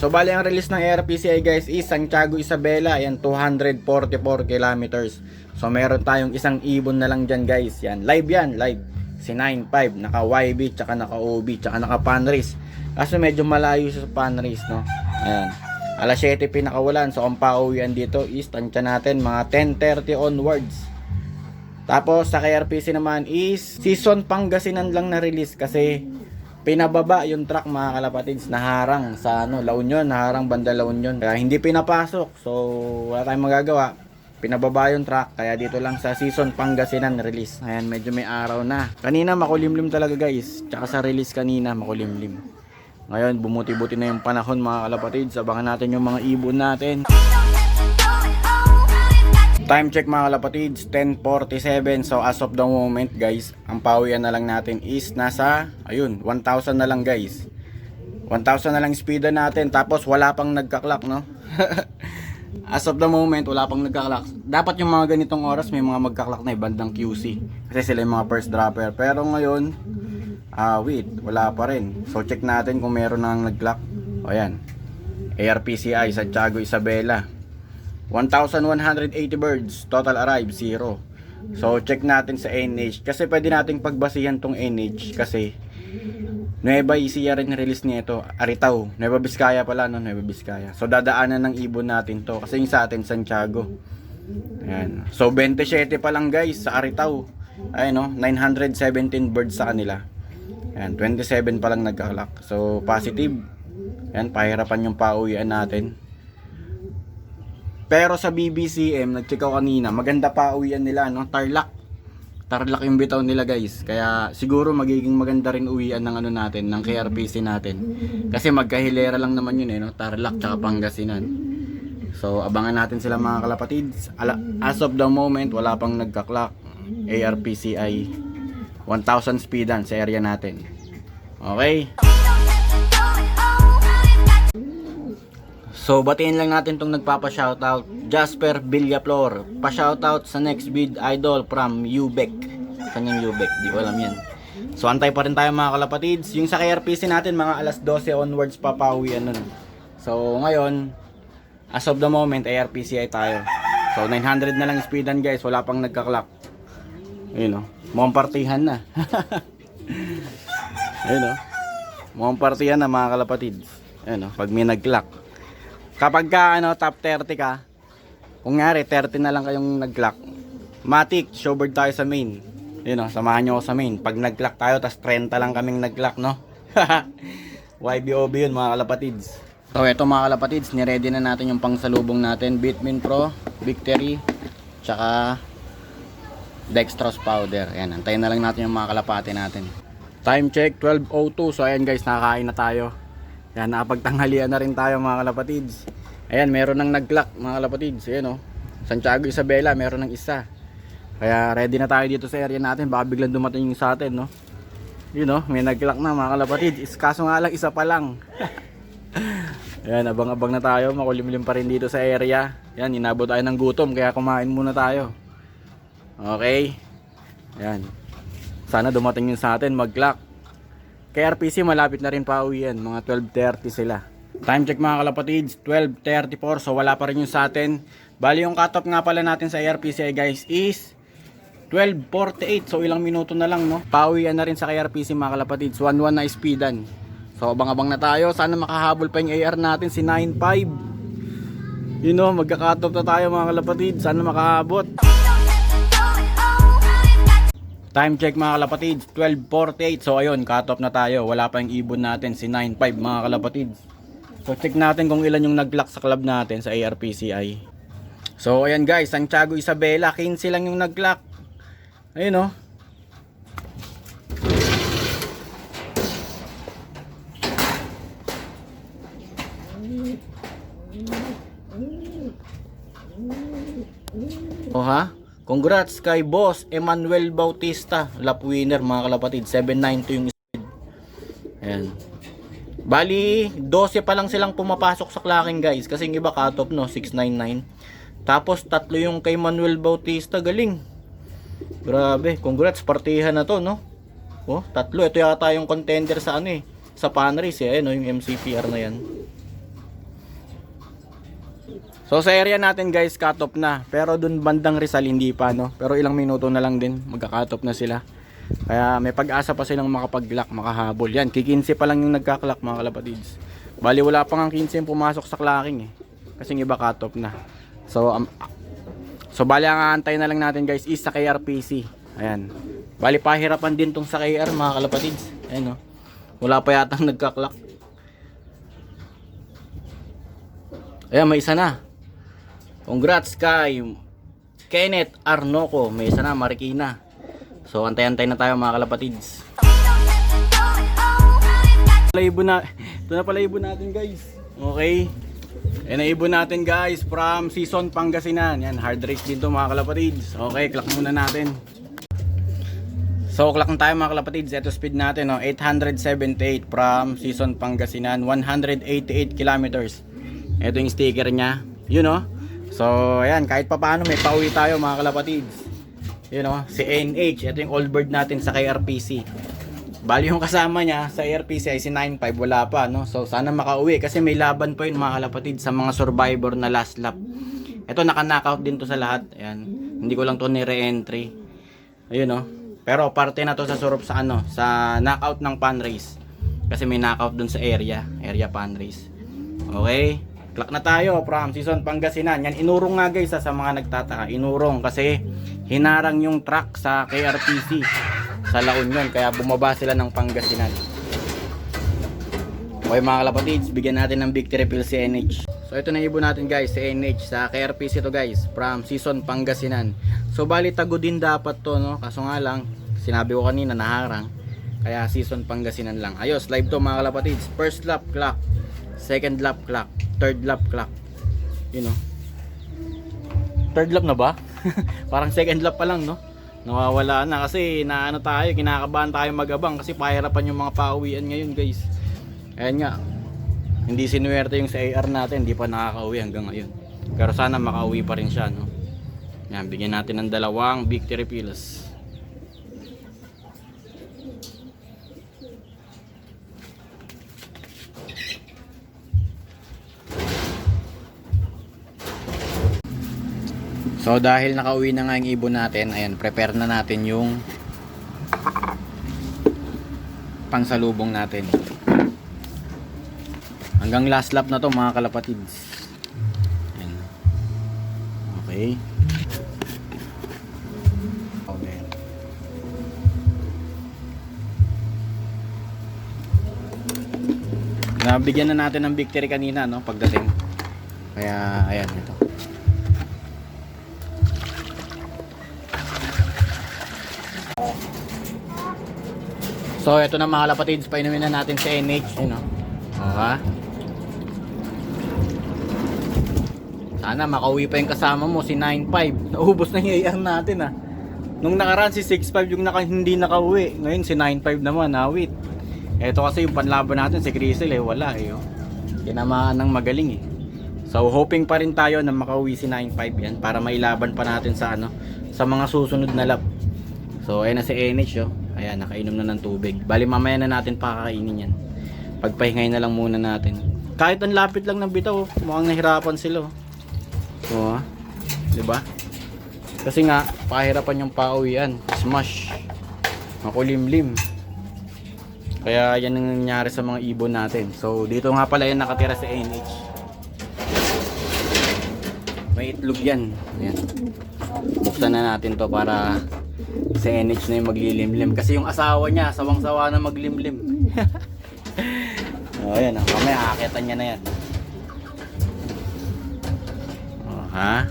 So bali ang release ng ARPCI guys is Santiago Isabela. Ayan, 244 kilometers. So meron tayong isang ibon na lang dyan guys. Yan, live. Si 9.5, naka YB, tsaka naka OB, tsaka naka panrace. Kaso medyo malayo siya sa panrace, no? Ayan. Alas 7 pinakawalan. So ang pauwian dito is tansya natin mga 10:30 onwards. Tapos sa KRPC naman is season Pangasinan lang na release kasi pinababa yung truck mga kalapatids, naharang sa La Union, naharang banda La Union. Kaya hindi pinapasok. So wala tayong magagawa. Pinababa yung truck, kaya dito lang sa season Pangasinan release. Ayan, medyo may araw na. Kanina makulimlim talaga guys. Tsaka sa release kanina makulimlim. Ngayon bumuti-buti na yung panahon mga kalapatids. Abangan natin yung mga ibon natin. Time check mga kalapatids, 10:47. So as of the moment guys, ang pawian na lang natin is nasa, ayun, 1,000 na lang guys. 1,000 na lang speedan natin. Tapos wala pang nagka-clock, no? As of the moment, wala pang nagka-clock. Dapat yung mga ganitong oras may mga magka-clock na bandang QC. Kasi sila yung mga first dropper. Pero ngayon, wait, wala pa rin. So check natin kung meron nang nag-clock. O yan, ARPCI, Santiago Isabela. 1,180 birds, total arrive, 0. So check natin sa NH. Kasi pwede nating pagbasihan tong NH. Kasi Nueva Ecija rin release nito, Aritaw, Nueva Vizcaya pala, no? Nueva Vizcaya. So dadaanan ng ibon natin to kasi yung sa atin Santiago. Ayan. So 27 pa lang guys sa Aritaw. Ayun, no, 917 birds sa kanila. Ayan, 27 pa lang nagka-clock. So positive. Ayan, pahirapan yung pauwian natin. Pero sa BBCM, nag-check ako kanina, maganda pauwian nila, no? Tarlac yung bitaw nila guys. Kaya siguro magiging maganda rin uwian ng natin, ng KRPC natin. Kasi magkahilera lang naman yun no? Tarlac tsaka Pangasinan. So abangan natin sila mga kalapatids. As of the moment, wala pang nagka-clock. ARPCI 1,000 speedan sa area natin. Okay. So batiin lang natin tong nagpapa-shoutout, Jasper Villaflor. Pa-shoutout sa next vid idol from Ubec. Kanyang Ubec, di ko alam yan. So antay pa rin tayo mga kalapatids. Yung sa KRPC natin mga alas 12 onwards papawian nun. So ngayon, as of the moment ARPCI tayo. So 900 na lang speedan guys, wala pang nagka-clock. Ayun o, mukhang partihan na. Ayun o, mukhang partihan na mga kalapatids. Ayun o, pag may nag-clock. Kapag ka top 30 ka, kung ngari 30 na lang kayong nag-clock, matik, showboard tayo sa main. Yun samahan nyo ako sa main. Pag nag-clock tayo, tas 30 lang kaming nag-clock, no? YBOB yun mga kalapatids. So eto mga kalapatids, niready na natin yung pangsalubong natin. Bitmin Pro, Victory, tsaka dextrose powder. Ayan, antayin na lang natin yung mga kalapati natin. Time check, 12:02. So ayan guys, nakakain na tayo. Yan, nakapagtanghalian na rin tayo mga kalapatids. Ayan, meron nang nag-clock mga kalapatids. Ayan Santiago Isabela, meron ng isa. Kaya ready na tayo dito sa area natin. Baka biglang dumating yung sa atin, no? Yun may nag-clock na mga kalapatids. Kaso nga lang, isa pa lang. Ayan, abang-abang na tayo. Makulimlim pa rin dito sa area. Ayan, inabot tayo ng gutom. Kaya kumain muna tayo. Okay. Ayan. Sana dumating yung sa atin, mag-clock. KRPC malapit na rin pauwian, mga 12:30 sila. Time check mga kalapatids, 12:34. So wala pa rin yung sa atin. Bali yung cut-off nga pala natin sa ARPCI guys is 12:48. So ilang minuto na lang, no? Pauwian na rin sa KRPC mga kalapatids, 1-1 na speedan. So abang-abang na tayo. Sana makahabol pa yung AR natin si 9.5. Magka-cut off na tayo mga kalapatids. Sana makahabot. Time check mga kalapatids, 12:48. So ayun, cut off na tayo. Wala pa yung ibon natin, si 9.5 mga kalapatids. So check natin kung ilan yung nag-clock sa club natin sa ARPCI. So ayan guys, Santiago Isabela, 15 lang yung nag-clock. Ayun ha? Congrats kay Boss Emmanuel Bautista, lap winner mga kalapatid, 792 yung speed. Ayan. Bali, 12 pa lang silang pumapasok sa clocking guys, kasi yung iba cut off 699. Tapos tatlo yung kay Manuel Bautista, galing. Grabe, congrats, partihan na to, no? Tatlo, ito yata yung contender sa sa Panrace yung MCPR na yan. So sa area natin guys, cut off na. Pero dun bandang Rizal hindi pa, no. Pero ilang minuto na lang din magka-cut off na sila. Kaya may pag-asa pa silang makapag-clock, makahabol. Yan, kikinse pa lang yung nagka-clock mga kalapatids. Bali wala pa nga 15 yung pumasok sa clocking eh. Kasi yung iba cut off na. So bali ang aantay na lang natin guys is sa KRPC. Ayan. Bali pahirapan din tong sa KR mga kalapatids. Ayan, no. Wala pa yatang nagka-clock. Ayan, may isa na. Congrats kay Kenneth Arnoco. May isa na, Marikina. So antay-antay na tayo mga kalapatids. Ito na pala ibon natin guys. Okay. Ayan na ibon natin guys from Season Pangasinan. Yan, hard race din to mga kalapatids. Okay, clock muna natin. So clock na tayo mga kalapatids. Ito speed natin, no? 878 from Season Pangasinan, 188 kilometers. Ito yung sticker nya, yun, no? So ayan, kahit pa paano may pauwi tayo mga kalapatids. Yun, no? Si NH, ito yung old bird natin sa KRPC. Bali yung kasama niya sa KRPC ay si 95, wala pa, no? So sana makauwi kasi may laban pa yun mga kalapatids sa mga survivor na last lap. Ito naka-knockout din to sa lahat. Ayan, hindi ko lang to ni-re-entry. Ayun, no? Pero parte na to sa surup sa ano, sa knockout ng pan race. Kasi may knockout dun sa area pan race. Okay? Clock na tayo from Season Pangasinan. Yan, inurong nga guys sa mga nagtataka. Inurong kasi hinarang yung truck sa KRPC sa La Union. Kaya bumaba sila ng Pangasinan. Okay mga kalapatids, bigyan natin ng victory pill si NH. So ito na ibon natin guys, si NH sa KRPC to guys, from Season Pangasinan. So bali tago din dapat to, no? Kaso nga lang, sinabi ko kanina naharang. Kaya Season Pangasinan lang. Ayos, live to mga kalapatids. First lap clock, second lap clock, third lap clock. You know. Third lap na ba? Parang second lap pa lang, no? Nawawala na kasi naano tayo, kinakabahan tayo magabang kasi pahirapan yung mga pauwian ngayon, guys. Ayan nga. Hindi sinuwerte yung sa AR natin, hindi pa nakakauwi hanggang ngayon. Pero sana makauwi pa rin siya, no? Yan, bigyan natin ng dalawang victory pills. So dahil nakauwi na nga yung ibon natin, ayan, prepare na natin yung pangsalubong natin. Hanggang last lap na to mga kalapatids. Ayan. Okay. Okay. Nabigyan na natin ng victory kanina, no, pagdating. Kaya ayan, ito. So ito na mga kalapatids, painumin na natin sa NH, you know. Okay. Sana makauwi pa yung kasama mo, si 9.5. Naubos na yung AR natin, ah. Nung nakaraan si 6.5 yung hindi nakauwi. Ngayon si 9.5 naman, nawit. Ito kasi yung panlaban natin, si Crystal, eh, wala eh, oh. Tinamaan ng magaling eh. So hoping pa rin tayo na makauwi si 9.5 yan para mailaban pa natin sa ano, sa mga susunod na lap. So ayun na si NH, oh. Ayan, nakainom na ng tubig. Bali mamaya na natin pakakainin yan. Pagpahingay na lang muna natin. Kahit ang lapit lang ng bitaw, mukhang nahirapan sila. So, diba? Kasi nga, pahirapan yung pauwian. Smash. Makulimlim. Kaya yan ang nangyari sa mga ibon natin. So, dito nga pala yan nakatira sa NH. May itlog yan. Ayan. Buksan na natin to para sa NH na yung maglilimlim. Kasi yung asawa niya, sawang-sawa na maglimlim. O, ayan. Mamaya, akitan niya na yan. O, ha?